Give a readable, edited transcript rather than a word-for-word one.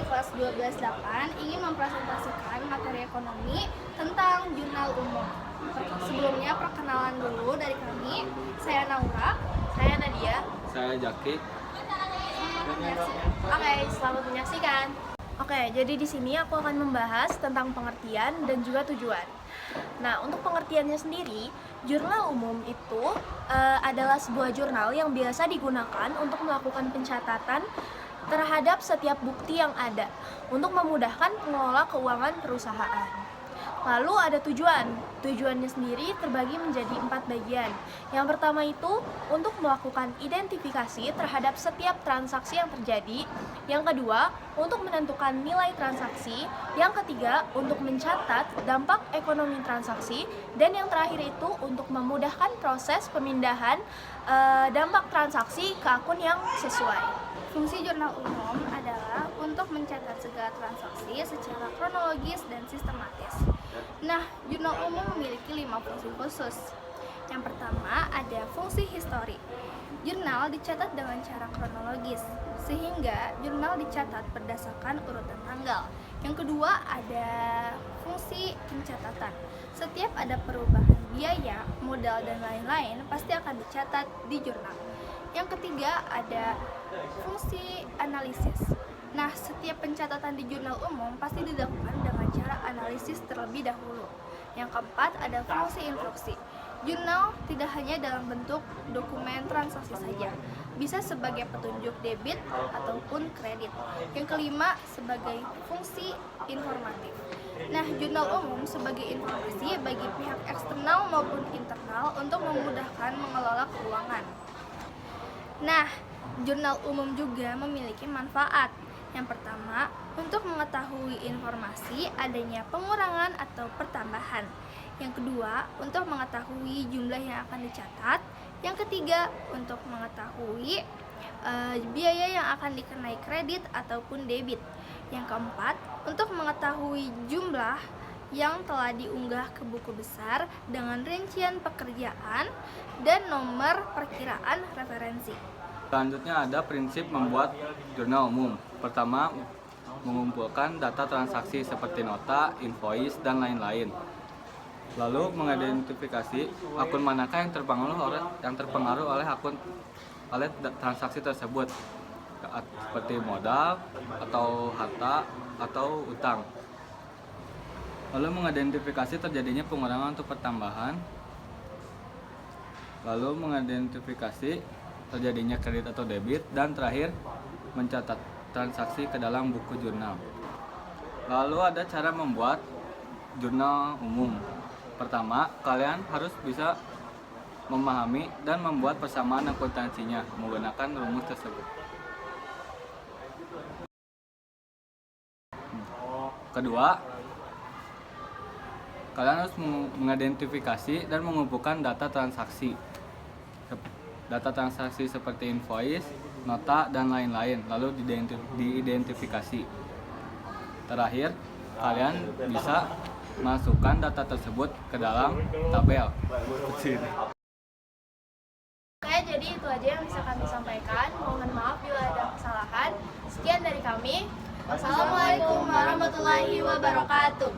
kelas 12-8 ingin mempresentasikan materi ekonomi tentang jurnal umum. Sebelumnya perkenalan dulu dari kami. Saya Naura. Saya Nadia. Saya Jaki. Selamat menyaksikan. Oke, selamat menyaksikan. Oke, jadi di sini aku akan membahas tentang pengertian dan juga tujuan. Nah, untuk pengertiannya sendiri, jurnal umum itu adalah sebuah jurnal yang biasa digunakan untuk melakukan pencatatan terhadap setiap bukti yang ada untuk memudahkan pengelola keuangan perusahaan. Lalu ada tujuan. Tujuannya sendiri terbagi menjadi 4 bagian. Yang pertama itu untuk melakukan identifikasi terhadap setiap transaksi yang terjadi. Yang kedua, untuk menentukan nilai transaksi. Yang ketiga, untuk mencatat dampak ekonomi transaksi. Dan yang terakhir itu untuk memudahkan proses pemindahan dampak transaksi ke akun yang sesuai. Fungsi jurnal umum adalah untuk mencatat segala transaksi secara kronologis dan sistematis. Nah, jurnal umum memiliki 5 fungsi khusus. Yang pertama ada fungsi histori. Jurnal dicatat dengan cara kronologis, sehingga jurnal dicatat berdasarkan urutan tanggal. Yang kedua ada fungsi pencatatan. Setiap ada perubahan biaya, modal, dan lain-lain pasti akan dicatat di jurnal. Yang ketiga ada fungsi analisis. Nah, setiap pencatatan di jurnal umum pasti dilakukan dengan cara analisis terlebih dahulu. Yang keempat ada fungsi instruksi. Jurnal tidak hanya dalam bentuk dokumen transaksi saja, bisa sebagai petunjuk debit ataupun kredit. Yang kelima sebagai fungsi informatif. Nah, jurnal umum sebagai informasi bagi pihak eksternal maupun internal untuk memudahkan mengelola keuangan. Nah, jurnal umum juga memiliki manfaat. Yang pertama, untuk mengetahui informasi adanya pengurangan atau pertambahan. Yang kedua, untuk mengetahui jumlah yang akan dicatat. Yang ketiga, untuk mengetahui biaya yang akan dikenai kredit ataupun debit. Yang keempat, untuk mengetahui jumlah yang telah diunggah ke buku besar dengan rincian pekerjaan dan nomor perkiraan referensi. Selanjutnya ada prinsip membuat jurnal umum. Pertama, mengumpulkan data transaksi seperti nota, invoice, dan lain-lain. Lalu mengidentifikasi akun manakah yang terpengaruh oleh transaksi tersebut, seperti modal atau harta atau utang. Lalu mengidentifikasi terjadinya pengurangan atau pertambahan. Lalu mengidentifikasi terjadinya kredit atau debit, dan terakhir mencatat transaksi ke dalam buku jurnal. Lalu ada cara membuat jurnal umum. Pertama, kalian harus bisa memahami dan membuat persamaan akuntansinya menggunakan rumus tersebut. Kedua, kalian harus mengidentifikasi dan mengumpulkan data transaksi seperti invoice, nota, dan lain-lain, lalu diidentifikasi. Terakhir, kalian bisa masukkan data tersebut ke dalam tabel. Oke, jadi itu aja yang bisa kami sampaikan. Mohon maaf bila ada kesalahan. Sekian dari kami. Wassalamualaikum warahmatullahi wabarakatuh.